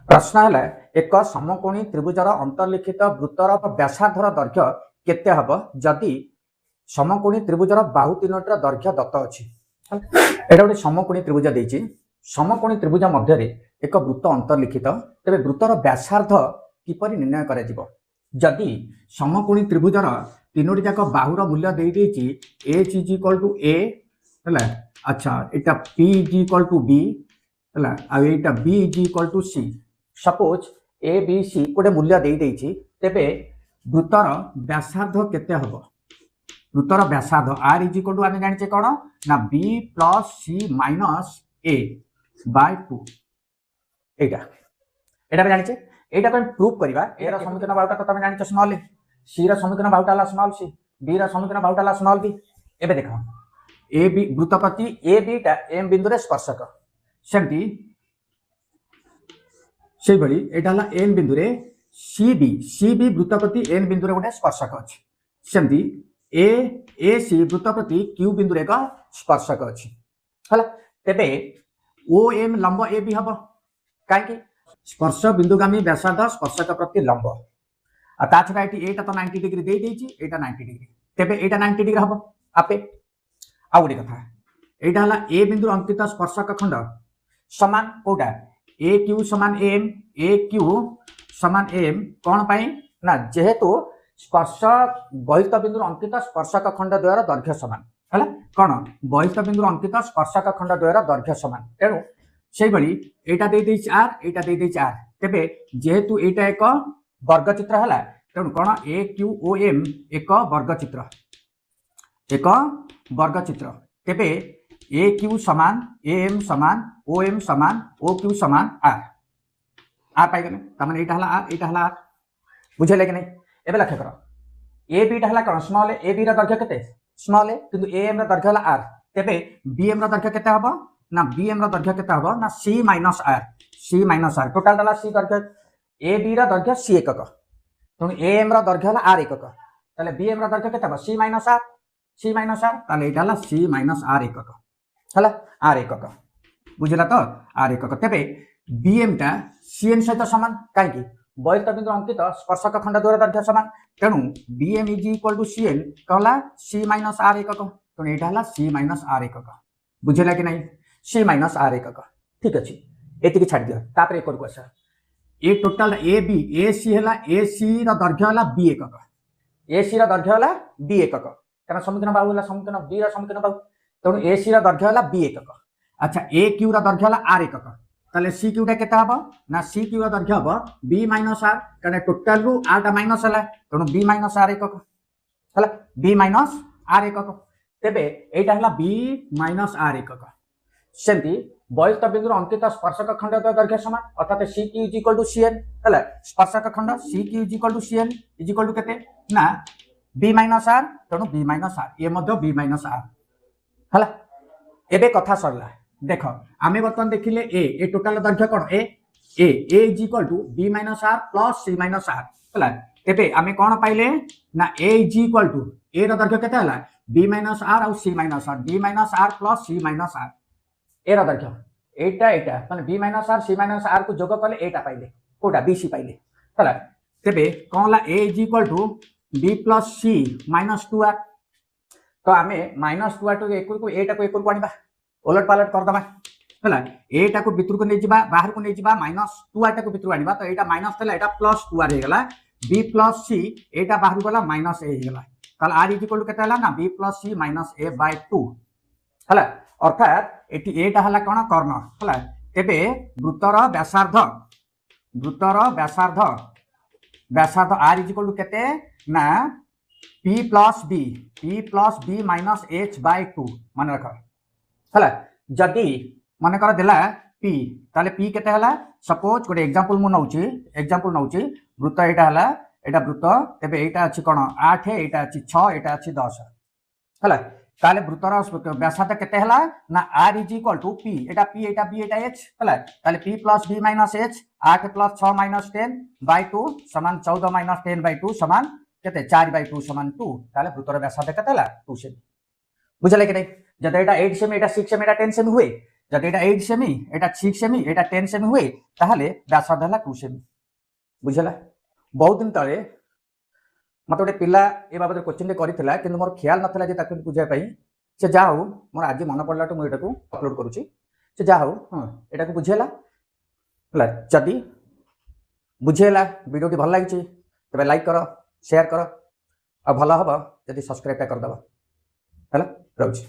प्रश्न है एक समकोणी त्रिभुजर अंतर्लिखित वृत्तर व्यासार्धर दैर्घ्य केते हब जदि समकोणी त्रिभुजर बाहु तीनोटर दैर्घ्य दत्त अछि। एटा गोटे समकोणी त्रिभुज देछि। समकोणी त्रिभुज मध्य एक वृत्त अंतर्लिखित तेरे वृत्तर व्यासार्ध किपरि निर्णय करा जिवो जदि समकोणी त्रिभुजर तीनोटी जाक बाहुर मूल्य दे देछि h is equal to a हला। अच्छा एटा p is equal to b हला आ एटा b is equal to c। Suppose A B C गोटे मूल्य दे देछि तेबे वृत्तर व्यासार्ध केते हबो। वृत्तर व्यासार्ध r इज इक्वल टू आमे जानिचे कोन ना b plus c minus a by 2 एटा एटा जानिचे। एटा कोन प्रूफ करबा एरा समीकरण बाउटा तो तमे जानिछ स्मॉल a c रा समीकरण बाउटा ला स्मॉल c b रा समीकरण बाउटा ला स्मॉल b। एबे देखो ए बी वृत्त प्रति ए बी टा m बिंदु रे स्पर्शक सेमती से भली एटा हला n बिंदु रे सी बी वृत्त प्रति n बिंदु रे गोटे स्पर्शक अछि। सेमती ए सी वृत्त प्रति q बिंदु रे एक स्पर्शक अछि हला। तेबे ओ एम लंब ए बी हबो काहे कि स्पर्श बिंदुगामी व्यासार्ध स्पर्शक प्रति लंब आ ता छडा एटी एटा तो 90 डिग्री दे देछि एटा 90 डिग्री तेबे एटा 90 डिग्री हबो आपे। आ गोटे कथा एटा हला ए बिंदु अंकित स्पर्शक खंड समान कोटा ए क्यू समान एम ए क्यू समान एम कोन पाई ना जेहेतु स्पर्श बहिस्थ बिंदु अंकित स्पर्शक खंड द्वारा दैर्घ्य समान हला कोन बहिस्थ बिंदु अंकित स्पर्शक खंड द्वारा दैर्घ्य समान तेनु सेही भली एटा दे देछि आर एटा दे देछि आर तेबे जेहेतु एटा एक वर्ग चित्र हला तेनु कोन ए क्यू ओ एम एक वर्ग चित्र तेबे ए क्यू समान ए एम समान ओ एम समान ओ क्यू समान आर पाई गले तमने एटा हला आर बुझले कि नहीं। एबे लक्ष्य करो ए बी टा हला कोन स्मॉल ए बी रा दैर्घ्य केते स्मॉल ए किंतु ए एम रा दैर्घ्य हला आर तेबे बी एम रा दैर्घ्य केते हबो ना बी एम रा दैर्घ्य केते हबो ना सी माइनस आर टोटल डाला सी दैर्घ्य ए बी रा दैर्घ्य सी एकक तनु ए एम रा दैर्घ्य हला आर एकक ताले बी एम रा दैर्घ्य केते हबो सी माइनस आर ताले एटा हला सी माइनस आर एकक हला आर एकक बुझला तो आर एकक तेबे बी एम टा सी एन सहित समान काहे कि बहिस्थ बिंदु अंकित स्पर्शक खंड द्वारा दैर्घ्य समान तेनु B M is equal to C N कहला सी माइनस आर एकक तनु एटा हला सी माइनस आर एकक बुझला कि नहीं सी माइनस आर एकक ठीक अछि एतिकी छाड़ दियो तापर एक को आसा ए टोटल ए बी ए सी रा दैर्घ्य हला बी एकक ए सी रा दैर्घ्य हला बी एकक कारण समीकरण बाहु हला समीकरण बी रा समीकरण बाहु तनु ए सी रा दैर्घ्य हला बी एकक। अच्छा ए क्यू रा दैर्घ्य हला आर एकक ताले सी क्यू टा केता हबो ना सी क्यू रा दैर्घ्य हबो बी माइनस आर कारण टोटल रु आर टा माइनस हला तनु बी माइनस आर एकक हला बी माइनस आर एकक तेबे एटा हला बी माइनस आर एकक। सेमती बहिस्थ बिंदु अंकित स्पर्शक खंड दैर्घ्य समान अर्थात C Q is equal to C N हला स्पर्शक खंड C Q is equal to C N is equal to केते ना बी माइनस आर तनु बी माइनस आर ये मध्य बी माइनस आर हला। एबे कथा सरला देखो आमे बर्तन देखिले ए टोटल दैर्घ्य कोन A is equal to B minus R plus C minus R हला तेबे आमे कोन पाइले ना A is equal to A रा दैर्घ्य केते हला बी माइनस आर और C minus R B minus R plus C minus R A रा दैर्घ्य एटा माने B minus R C minus R को जोग करले एटा पाइले कोडा बी सी पाइले हला तेबे कोनला A is equal to B plus C minus 2 R तो आमे माइनस 2 आर टू एक को एटा को एक को आनिबा उलट पालट कर दबा हला एटा को भितर को नै जिबा बाहर को नै जिबा माइनस 2 आर टा को भितर आनिबा तो एटा माइनस थला एटा प्लस 2 आर हे गेला बी प्लस सी एटा बाहर गला माइनस ए हे गेला ताल आर इज इक्वल टू केता हला ना बी प्लस सी माइनस ए बाय 2 हला अर्थात एटी एटा हला कोन कर्ण हला तेबे वृत्तर व्यासार्ध आर इज इक्वल टू केते ना p plus b minus h by 2 मन रख हला जदी मन कर देला p ताले p केते हला सपोज गोटे एग्जांपल मु नउची वृत्त एटा हला एटा वृत्त तेबे एटा अछि कोन 8 एटा अछि 6 एटा अछि 10 हला ताले वृत्तर व्यासार्ध केते हला ना r is equal to p एटा b एटा h हला ताले p plus b minus h 8 plus 6 minus 10 by 2 समान 14 माइनस 10 बाय 2 समान केते 4 बाय 2 समान 2 ताले वृत्तर व्यासार्ध केते हला 2 सेमी बुझले कि नहीं जब एटा 8 सेमी एटा 6 सेमी एटा 10 सेमी हुए जदि एटा 8 सेमी एटा 6 सेमी एटा 10 सेमी हुए ताहले व्यासार्ध हला 2 सेमी बुझला। बहुत दिन तले मत गोटे पिला ए बाबद क्वेश्चन करथिला किंतु मोर ख्याल नथला जे ताकु बुझाय पई से जा हो मोर आज मन पड़लाटू मु एटाकू अपलोड करूची से जा हो हां एटाकू बुझेला हला। जदि बुझेला वीडियो भल लागिची तबे लाइक करो शेयर करो आ भला हबो जदि सब्सक्राइब कर दबा हला। रहउची।